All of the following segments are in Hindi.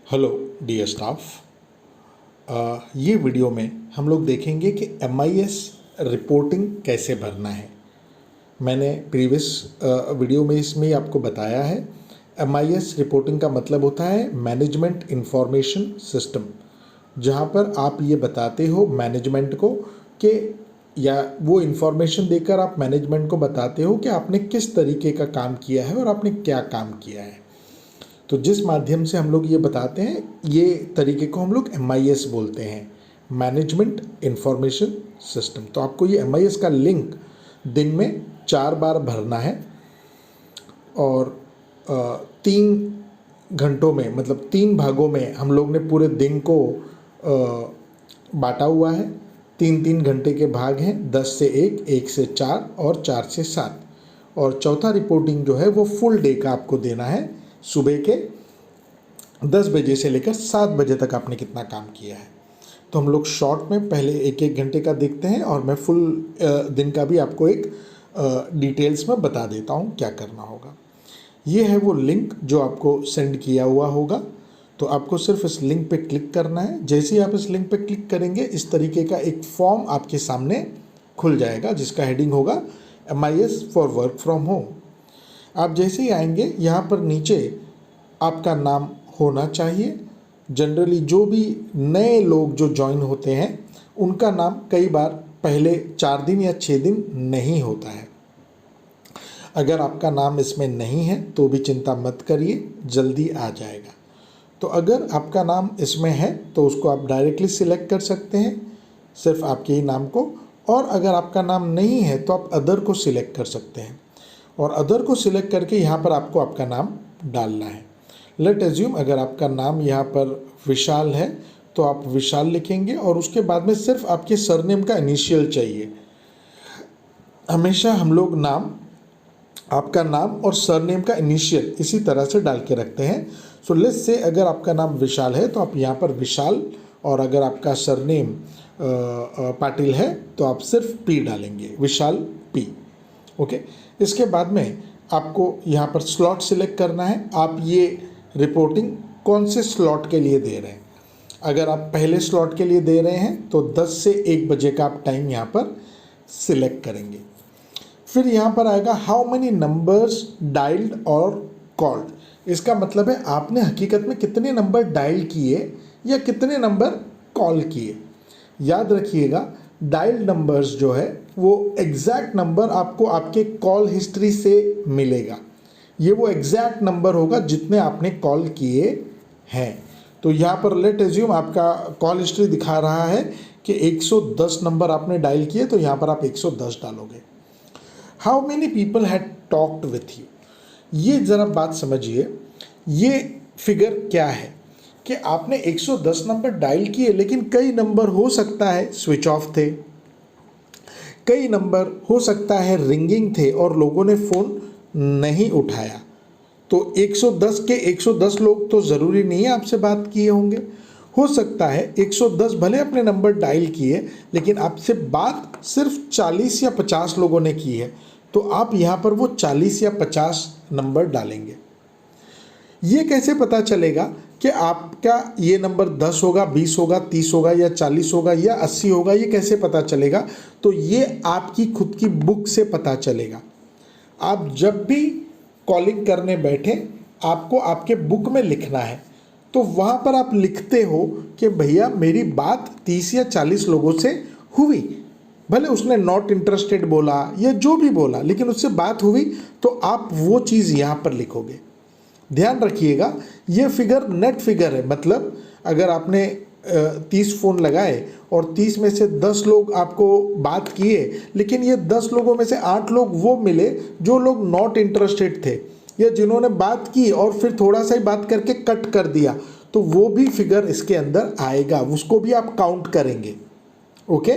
Hello dear staff. ये वीडियो में हम लोग देखेंगे कि MIS रिपोर्टिंग कैसे भरना है। मैंने प्रीवियस वीडियो में इसमें आपको बताया है। MIS रिपोर्टिंग का मतलब होता है मैनेजमेंट इंफॉर्मेशन सिस्टम, जहाँ पर आप ये बताते हो मैनेजमेंट को कि या वो इन्फॉर्मेशन देकर आप मैनेजमेंट को बताते हो कि आपने किस तरीके का काम किया है और आपने क्या काम किया है। तो जिस माध्यम से हम लोग ये बताते हैं, ये तरीके को हम लोग MIS बोलते हैं, मैनेजमेंट इंफॉर्मेशन सिस्टम। तो आपको ये MIS का लिंक दिन में 4 बार भरना है और 3 घंटों में, मतलब 3 भागों में हम लोग ने पूरे दिन को बांटा हुआ है। 3-3 घंटे के भाग हैं, 10 से 1, 1 से 4 और 4 से 7। और चौथा रिपोर्टिंग जो है वो फुल डे का आपको देना है। सुबह के 10 बजे से लेकर 7 बजे तक आपने कितना काम किया है। तो हम लोग शॉर्ट में पहले 1-1 घंटे का देखते हैं और मैं फुल दिन का भी आपको एक डिटेल्स में बता देता हूँ क्या करना होगा। ये है वो लिंक जो आपको सेंड किया हुआ होगा। तो आपको सिर्फ इस लिंक पे क्लिक करना है। जैसे ही आप इस लिंक पे क्लिक करेंगे, इस तरीके का एक फॉर्म आपके सामने खुल जाएगा जिसका हेडिंग होगा MIS for work from home. आप जैसे ही आएंगे, यहाँ पर नीचे आपका नाम होना चाहिए। जनरली जो भी नए लोग जो ज्वाइन होते हैं उनका नाम कई बार पहले 4 दिन या 6 दिन नहीं होता है। अगर आपका नाम इसमें नहीं है तो भी चिंता मत करिए, जल्दी आ जाएगा। तो अगर आपका नाम इसमें है तो उसको आप डायरेक्टली सिलेक्ट कर सकते हैं, सिर्फ आपके ही नाम को। और अगर आपका नाम नहीं है तो आप अदर को सिलेक्ट कर सकते हैं और अदर को सिलेक्ट करके यहाँ पर आपको आपका नाम डालना है। लेट एज्यूम अगर आपका नाम यहाँ पर विशाल है तो आप विशाल लिखेंगे और उसके बाद में सिर्फ आपके सरनेम का इनिशियल चाहिए। हमेशा हम लोग नाम, आपका नाम और सरनेम का इनिशियल इसी तरह से डाल के रखते हैं। सो लेट्स से अगर आपका नाम विशाल है तो आप यहाँ पर विशाल, और अगर आपका सरनेम पाटिल है तो आप सिर्फ P डालेंगे, विशाल P। ओके। इसके बाद में आपको यहाँ पर स्लॉट सिलेक्ट करना है। आप ये रिपोर्टिंग कौन से स्लॉट के लिए दे रहे हैं। अगर आप पहले स्लॉट के लिए दे रहे हैं तो 10 से 1 बजे का आप टाइम यहाँ पर सिलेक्ट करेंगे। फिर यहाँ पर आएगा हाउ मेनी नंबर्स डायल्ड और कॉल्ड। इसका मतलब है आपने हकीकत में कितने नंबर डायल किए या कितने नंबर कॉल किए। याद रखिएगा, डायल नंबर्स जो है वो एग्जैक्ट नंबर आपको आपके कॉल हिस्ट्री से मिलेगा। ये वो एग्जैक्ट नंबर होगा जितने आपने कॉल किए हैं। तो यहाँ पर लेट एज्यूम आपका कॉल हिस्ट्री दिखा रहा है कि 110 नंबर आपने डायल किए, तो यहाँ पर आप 110 डालोगे। How many people had talked with you. ये ज़रा बात समझिए, ये फिगर क्या है कि आपने 110 नंबर डायल किए, लेकिन कई नंबर हो सकता है स्विच ऑफ थे, कई नंबर हो सकता है रिंगिंग थे और लोगों ने फ़ोन नहीं उठाया। तो 110 के 110 लोग तो ज़रूरी नहीं है आपसे बात किए होंगे। हो सकता है 110 भले अपने नंबर डायल किए लेकिन आपसे बात सिर्फ 40 या 50 लोगों ने की है, तो आप यहाँ पर वो 40 या 50 नंबर डालेंगे। ये कैसे पता चलेगा कि आपका ये नंबर 10 होगा, 20 होगा, 30 होगा या 40 होगा या 80 होगा, ये कैसे पता चलेगा? तो ये आपकी खुद की बुक से पता चलेगा। आप जब भी कॉलिंग करने बैठे, आपको आपके बुक में लिखना है। तो वहाँ पर आप लिखते हो कि भैया मेरी बात 30 या 40 लोगों से हुई, भले उसने नॉट इंटरेस्टेड बोला या जो भी बोला, लेकिन उससे बात हुई, तो आप वो चीज़ यहाँ पर लिखोगे। ध्यान रखिएगा, ये फिगर नेट फिगर है। मतलब अगर आपने 30 फ़ोन लगाए और 30 में से 10 लोग आपको बात किए, लेकिन ये 10 लोगों में से 8 लोग वो मिले जो लोग नॉट इंटरेस्टेड थे या जिन्होंने बात की और फिर थोड़ा सा ही बात करके कट कर दिया, तो वो भी फिगर इसके अंदर आएगा, उसको भी आप काउंट करेंगे। ओके।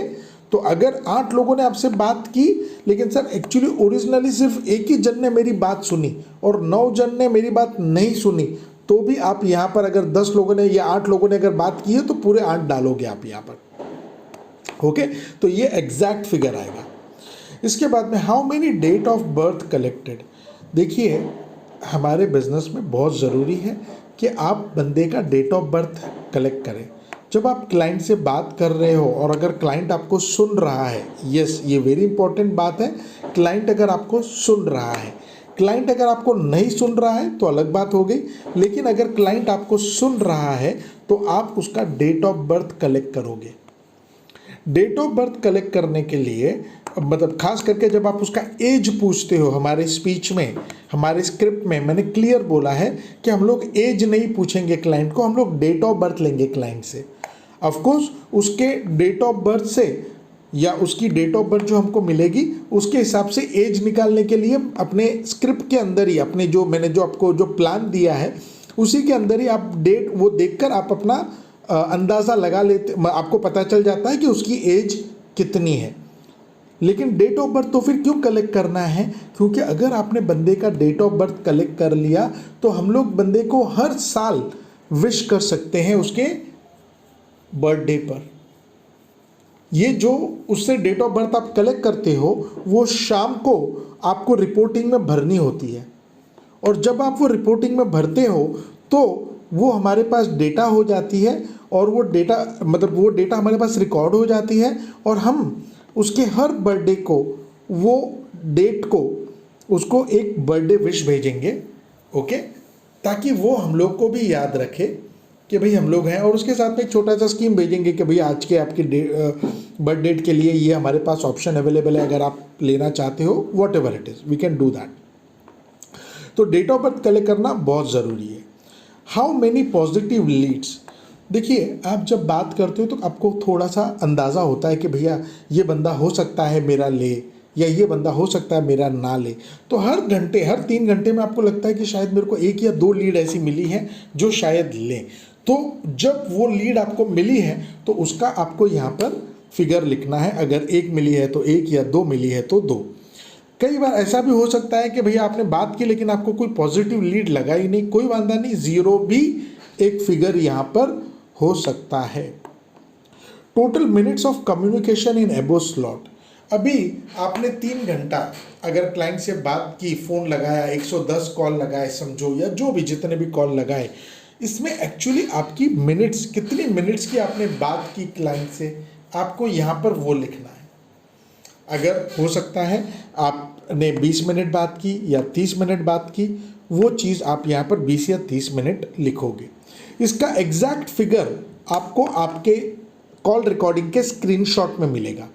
तो अगर 8 लोगों ने आपसे बात की, लेकिन सर एक्चुअली ओरिजिनली सिर्फ एक ही जन ने मेरी बात सुनी और 9 जन ने मेरी बात नहीं सुनी, तो भी आप यहाँ पर अगर 10 लोगों ने या 8 लोगों ने अगर बात की है तो पूरे 8 डालोगे आप यहाँ पर। ओके। तो ये एग्जैक्ट फिगर आएगा। इसके बाद में how many date of birth collected. देखिए, हमारे बिजनेस में बहुत ज़रूरी है कि आप बंदे का डेट ऑफ बर्थ कलेक्ट करें। जब आप क्लाइंट से बात कर रहे हो और अगर क्लाइंट आपको सुन रहा है, यस ये वेरी इंपॉर्टेंट बात है, क्लाइंट अगर आपको सुन रहा है, क्लाइंट अगर आपको नहीं सुन रहा है तो अलग बात हो गई, लेकिन अगर क्लाइंट आपको सुन रहा है तो आप उसका डेट ऑफ बर्थ कलेक्ट करोगे। डेट ऑफ बर्थ कलेक्ट करने के लिए मतलब खास करके जब आप उसका एज पूछते हो, हमारे स्पीच में, हमारे स्क्रिप्ट में मैंने क्लियर बोला है कि हम लोग एज नहीं पूछेंगे क्लाइंट को, हम लोग डेट ऑफ बर्थ लेंगे क्लाइंट से। ऑफ कोर्स उसके डेट ऑफ बर्थ से या उसकी डेट ऑफ बर्थ जो हमको मिलेगी उसके हिसाब से एज निकालने के लिए अपने स्क्रिप्ट के अंदर ही, अपने जो मैंने जो आपको जो प्लान दिया है उसी के अंदर ही आप डेट वो देखकर आप अपना अंदाज़ा लगा लेते, आपको पता चल जाता है कि उसकी एज कितनी है। लेकिन डेट ऑफ बर्थ तो फिर क्यों कलेक्ट करना है? क्योंकि अगर आपने बंदे का डेट ऑफ बर्थ कलेक्ट कर लिया तो हम लोग बंदे को हर साल विश कर सकते हैं उसके बर्थडे पर। ये जो उससे डेट ऑफ बर्थ आप कलेक्ट करते हो वो शाम को आपको रिपोर्टिंग में भरनी होती है, और जब आप वो रिपोर्टिंग में भरते हो तो वो हमारे पास डेटा हो जाती है, और वो डेटा मतलब वो डेटा हमारे पास रिकॉर्ड हो जाती है, और हम उसके हर बर्थडे को वो डेट को उसको एक बर्थडे विश भेजेंगे, ओके, ताकि वो हम लोग को भी याद रखे कि भाई हम लोग हैं, और उसके साथ में एक छोटा सा स्कीम भेजेंगे कि भाई आज के आपकी बर्थ डेट के लिए ये हमारे पास ऑप्शन अवेलेबल है, अगर आप लेना चाहते हो, whatever it is we can do that. तो डेट ऑफ बर्थ कलेक्ट करना बहुत ज़रूरी है। हाउ मेनी पॉजिटिव लीड्स, देखिए आप जब बात करते हो तो आपको थोड़ा सा अंदाज़ा होता है कि भैया ये बंदा हो सकता है मेरा ले, या ये बंदा हो सकता है मेरा ना ले। तो हर घंटे, हर 3 घंटे में आपको लगता है कि शायद मेरे को 1 या 2 लीड ऐसी मिली है जो शायद लें। तो जब वो लीड आपको मिली है तो उसका आपको यहाँ पर फिगर लिखना है। अगर 1 मिली है तो 1, या 2 मिली है तो 2। कई बार ऐसा भी हो सकता है कि भैया आपने बात की लेकिन आपको कोई पॉजिटिव लीड लगा ही नहीं, कोई वांदा नहीं, 0 भी एक फिगर यहाँ पर हो सकता है। Total minutes of communication in एबो स्लॉट, अभी आपने 3 घंटा अगर क्लाइंट से बात की, फ़ोन लगाया, 110 कॉल लगाए समझो, या जो भी जितने भी कॉल लगाए, इसमें एक्चुअली आपकी मिनट्स, कितनी मिनट्स की आपने बात की क्लाइंट से, आपको यहाँ पर वो लिखना है। अगर हो सकता है आपने 20 मिनट बात की या 30 मिनट बात की, वो चीज़ आप यहाँ पर 20 या 30 मिनट लिखोगे। इसका एग्जैक्ट फिगर आपको आपके कॉल रिकॉर्डिंग के स्क्रीनशॉट में मिलेगा।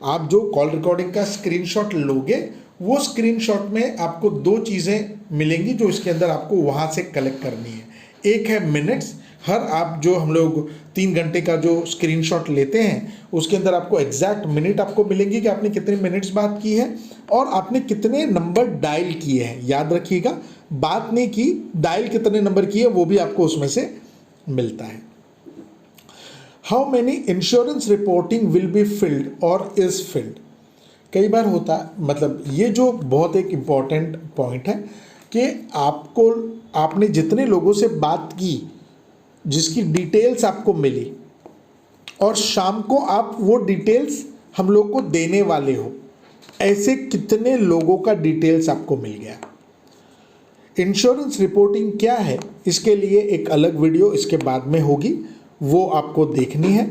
आप जो कॉल रिकॉर्डिंग का स्क्रीनशॉट लोगे, वो स्क्रीनशॉट में आपको 2 चीज़ें मिलेंगी जो इसके अंदर आपको वहाँ से कलेक्ट करनी है। एक है मिनट्स, हर आप जो हम लोग 3 घंटे का जो स्क्रीनशॉट लेते हैं उसके अंदर आपको एग्जैक्ट मिनट आपको मिलेंगी कि आपने कितने मिनट्स बात की है और आपने कितने नंबर डायल किए हैं। याद रखिएगा, बात नहीं की, डायल कितने नंबर किए वो भी आपको उसमें से मिलता है। How many insurance reporting will be filled और इज फिल्ड, कई बार होता है, मतलब ये जो बहुत एक इम्पॉर्टेंट पॉइंट है कि आपने जितने लोगों से बात की जिसकी डिटेल्स आपको मिली, और शाम को आप वो डिटेल्स हम लोग को देने वाले हो, ऐसे कितने लोगों का डिटेल्स आपको मिल गया। इंश्योरेंस रिपोर्टिंग क्या है, इसके लिए एक अलग वीडियो इसके बाद में होगी, वो आपको देखनी है,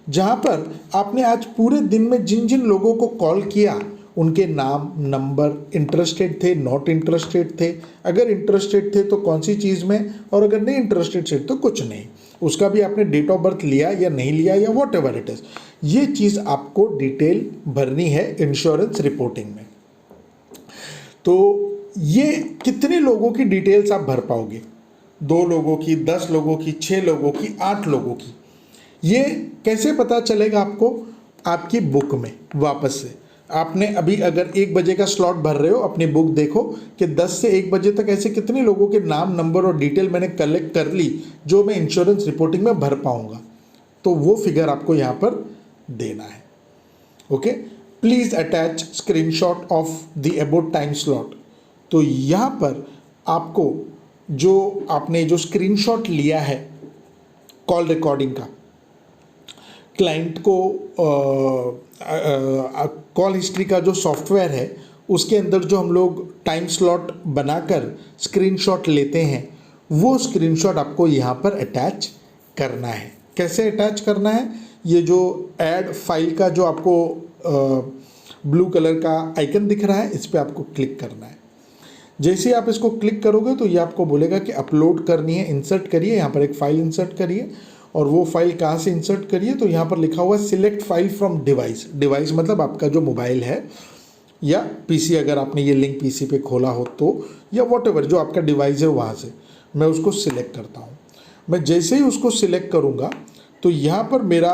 जहाँ पर आपने आज पूरे दिन में जिन जिन लोगों को कॉल किया उनके नाम, नंबर, इंटरेस्टेड थे, नॉट इंटरेस्टेड थे, अगर इंटरेस्टेड थे तो कौन सी चीज़ में, और अगर नहीं इंटरेस्टेड थे तो कुछ नहीं, उसका भी आपने डेट ऑफ बर्थ लिया या नहीं लिया या वॉट एवर इट इज़, ये चीज़ आपको डिटेल भरनी है इंश्योरेंस रिपोर्टिंग में। तो ये कितने लोगों की डिटेल्स आप भर पाओगे, 2 लोगों की, 10 लोगों की, 6 लोगों की, 8 लोगों की, ये कैसे पता चलेगा आपको? आपकी बुक में वापस से आपने अभी अगर 1 बजे का स्लॉट भर रहे हो, अपनी बुक देखो कि 10 से 1 बजे तक ऐसे कितने लोगों के नाम, नंबर और डिटेल मैंने कलेक्ट कर ली जो मैं इंश्योरेंस रिपोर्टिंग में भर पाऊंगा, तो वो फिगर आपको यहाँ पर देना है। Okay, please attach screenshot of the about time slot. तो यहाँ पर आपको जो आपने जो स्क्रीनशॉट लिया है कॉल रिकॉर्डिंग का, क्लाइंट को कॉल हिस्ट्री का जो सॉफ्टवेयर है उसके अंदर जो हम लोग टाइम स्लॉट बनाकर स्क्रीनशॉट लेते हैं, वो स्क्रीनशॉट आपको यहाँ पर अटैच करना है। कैसे अटैच करना है? ये जो ऐड फाइल का जो आपको ब्लू कलर का आइकन दिख रहा है, इस पर आपको क्लिक करना है। जैसे ही आप इसको क्लिक करोगे तो ये आपको बोलेगा कि अपलोड करनी है, इंसर्ट करिए। यहाँ पर एक फ़ाइल इंसर्ट करिए, और वो फाइल कहाँ से इंसर्ट करिए, तो यहाँ पर लिखा हुआ है select file from device. Device मतलब आपका जो मोबाइल है या पीसी, अगर आपने ये लिंक पीसी पे खोला हो तो, या वॉटएवर जो आपका डिवाइस है वहाँ से मैं उसको सिलेक्ट करता हूँ। मैं जैसे ही उसको सिलेक्ट करूँगा तो यहाँ पर मेरा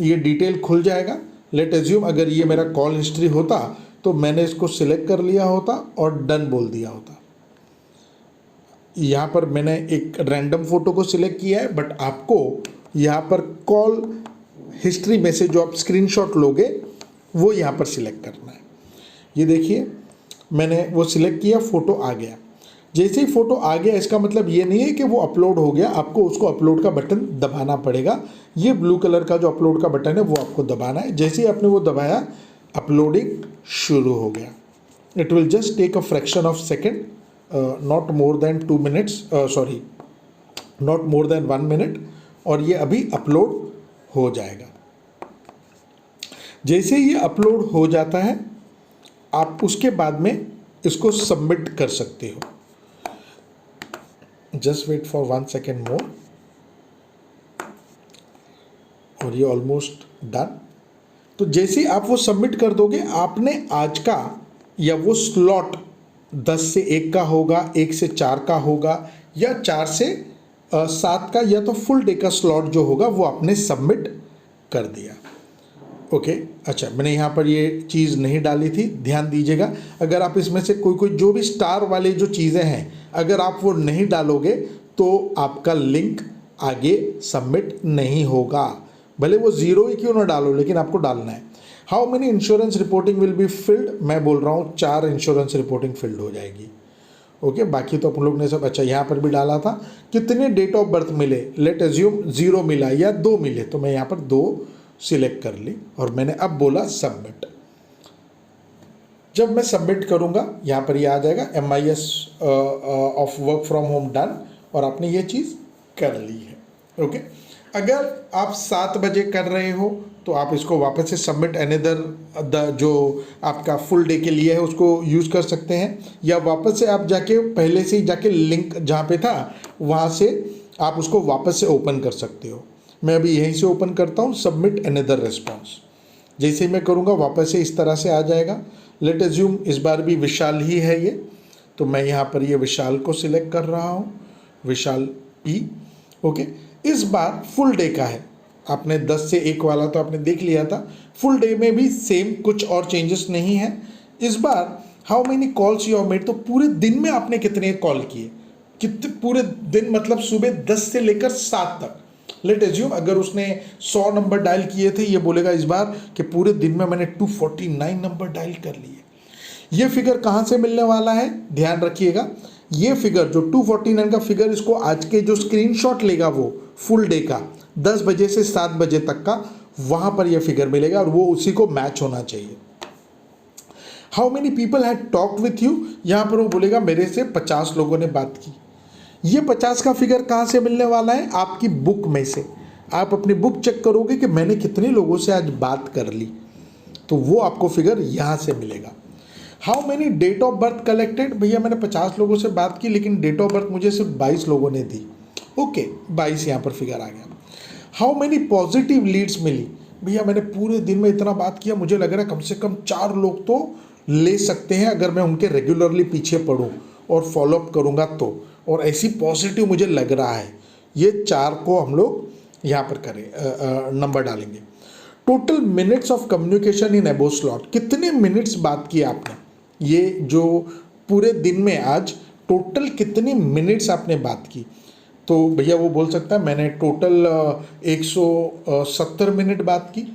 ये डिटेल खुल जाएगा। लेट एज्यूम अगर ये मेरा कॉल हिस्ट्री होता तो मैंने इसको सिलेक्ट कर लिया होता और डन बोल दिया होता। यहाँ पर मैंने एक रैंडम फ़ोटो को सिलेक्ट किया है, बट आपको यहाँ पर कॉल हिस्ट्री में से जो आप स्क्रीनशॉट लोगे वो यहाँ पर सिलेक्ट करना है। ये देखिए मैंने वो सिलेक्ट किया, फ़ोटो आ गया। जैसे ही फ़ोटो आ गया, इसका मतलब ये नहीं है कि वो अपलोड हो गया, आपको उसको अपलोड का बटन दबाना पड़ेगा। ये ब्लू कलर का जो अपलोड का बटन है वो आपको दबाना है। जैसे ही आपने वो दबाया, अपलोडिंग शुरू हो गया। It will just take a fraction of second, not more than 2 minutes, not more than 1 minute, और ये अभी अपलोड हो जाएगा। जैसे ये अपलोड हो जाता है, आप उसके बाद में इसको सबमिट कर सकते हो। Just wait for 1 second more, और ये ऑलमोस्ट डन। तो जैसे आप वो सबमिट कर दोगे, आपने आज का या वो स्लॉट 10 से 1 का होगा, 1 से 4 का होगा, या 4 से 7 का, या तो फुल डे का स्लॉट जो होगा वो आपने सबमिट कर दिया। ओके अच्छा, मैंने यहाँ पर ये चीज़ नहीं डाली थी, ध्यान दीजिएगा। अगर आप इसमें से कोई जो भी स्टार वाले जो चीज़ें हैं, अगर आप वो नहीं डालोगे तो आपका लिंक आगे सबमिट नहीं होगा। भले वो 0 ही क्यों ना डालो, लेकिन आपको डालना है। How many insurance reporting will be filled, मैं बोल रहा हूँ 4 इंश्योरेंस रिपोर्टिंग फिल्ड हो जाएगी। ओके बाकी तो अपन लोग ने सब अच्छा यहाँ पर भी डाला था। कितने डेट ऑफ बर्थ मिले, लेट एज्यूम 0 मिला या 2 मिले, तो मैं यहाँ पर 2 सिलेक्ट कर ली और मैंने अब बोला सबमिट। जब मैं सबमिट करूँगा, यहाँ पर ये आ जाएगा MIS of work from home done, और आपने ये चीज़ कर ली है। ओके अगर आप 7 बजे कर रहे हो तो आप इसको वापस से सबमिट अनदर जो आपका फुल डे के लिए है उसको यूज़ कर सकते हैं, या वापस से आप जाके पहले से ही जाके लिंक जहाँ पे था वहाँ से आप उसको वापस से ओपन कर सकते हो। मैं अभी यहीं से ओपन करता हूँ, सबमिट अनदर रिस्पॉन्स। जैसे ही मैं करूँगा वापस से इस तरह से आ जाएगा। लेट एज्यूम इस बार भी विशाल ही है ये, तो मैं यहाँ पर ये विशाल को सिलेक्ट कर रहा हूँ, विशाल P। ओके इस बार फुल डे का है, आपने 10 से 1 वाला तो आपने देख लिया था, फुल डे में भी सेम कुछ और चेंजेस नहीं है। इस बार how many calls you have made, तो पूरे दिन में आपने कितने कॉल किए, कितने पूरे दिन मतलब सुबह 10 से लेकर 7 तक। लेट एज्यूम अगर उसने 100 नंबर डायल किए थे, ये बोलेगा इस बार कि पूरे दिन में मैंने 249 नंबर डायल कर लिए। ये फिगर कहाँ से मिलने वाला है, ध्यान रखिएगा। ये फिगर जो 249 का फिगर, इसको आज के जो स्क्रीनशॉट लेगा वो फुल डे का 10 बजे से 7 बजे तक का, वहाँ पर ये फिगर मिलेगा और वो उसी को मैच होना चाहिए। How many people had talked with you, यहाँ पर वो बोलेगा मेरे से 50 लोगों ने बात की। ये 50 का फिगर कहाँ से मिलने वाला है, आपकी बुक में से। आप अपनी बुक चेक करोगे कि मैंने कितने लोगों से आज बात कर ली, तो वो आपको फिगर यहाँ से मिलेगा। How many date of birth collected, भैया मैंने 50 लोगों से बात की लेकिन डेट ऑफ बर्थ मुझे सिर्फ 22 लोगों ने दी। ओके 22 यहाँ पर फिगर आ गया। हाउ मेनी पॉजिटिव लीड्स मिली, भैया मैंने पूरे दिन में इतना बात किया, मुझे लग रहा है कम से कम 4 लोग तो ले सकते हैं अगर मैं उनके रेगुलरली पीछे पढ़ूँ और फॉलोअप करूँगा तो, और ऐसी पॉजिटिव मुझे लग रहा है। ये 4 को हम लोग यहाँ पर करें, नंबर डालेंगे। Total minutes of communication in above slot, कितने मिनट्स बात की आपने, ये जो पूरे दिन में आज टोटल कितनी मिनट्स आपने बात की, तो भैया वो बोल सकता है मैंने टोटल 170 मिनट बात की।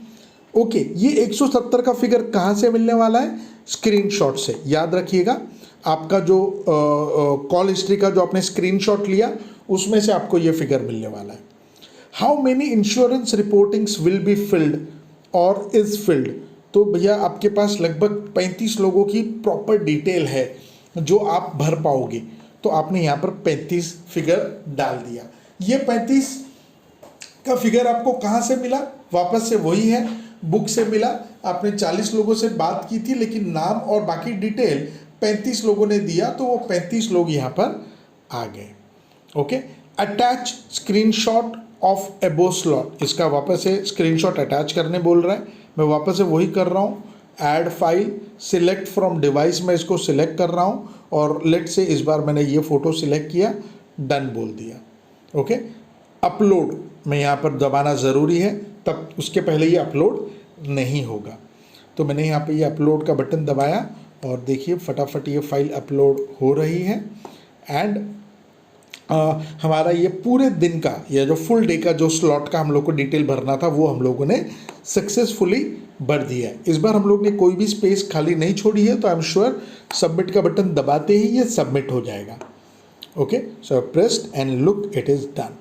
ओके ये 170 का फिगर कहाँ से मिलने वाला है, स्क्रीनशॉट से। याद रखिएगा आपका जो कॉल हिस्ट्री का जो आपने स्क्रीनशॉट लिया उसमें से आपको ये फिगर मिलने वाला है। How many insurance reportings will be filled और इज फिल्ड, तो भैया आपके पास लगभग 35 लोगों की प्रॉपर डिटेल है जो आप भर पाओगे। तो आपने यहाँ पर 35 फिगर डाल दिया। ये 35 का फिगर आपको कहाँ से मिला? वापस से वही है, बुक से मिला। आपने 40 लोगों से बात की थी, लेकिन नाम और बाकी डिटेल 35 लोगों ने दिया, तो वो 35 लोग यहाँ पर आ गए। ओके, अटैच स्क्रीनशॉट ऑफ एबो स्लॉट, इसका वापस से स्क्रीनशॉट अटैच करने बोल रहा है। मैं वापस से वही कर रहा हूँ। Add file, select from device, मैं इसको सिलेक्ट कर रहा हूँ और लेट से इस बार मैंने ये फ़ोटो सिलेक्ट किया, डन बोल दिया। ओके, अपलोड में यहाँ पर दबाना ज़रूरी है, तब उसके पहले ये अपलोड नहीं होगा। तो मैंने यहाँ पे ये अपलोड का बटन दबाया और देखिए फटाफट ये फाइल अपलोड हो रही है। एंड हमारा ये पूरे दिन का या जो फुल डे का जो स्लॉट का हम लोग को डिटेल भरना था वो हम लोगों ने सक्सेसफुली भर दिया है। इस बार हम लोग ने कोई भी स्पेस खाली नहीं छोड़ी है, तो आई एम श्योर सबमिट का बटन दबाते ही ये सबमिट हो जाएगा। Okay, so pressed and look, it is done.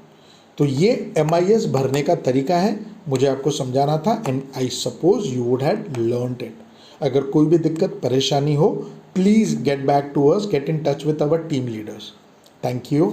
तो ये MIS भरने का तरीका है, मुझे आपको समझाना था and I suppose you would have learned it. अगर कोई भी दिक्कत परेशानी हो, please get back to us, get in touch with our team leaders. Thank you.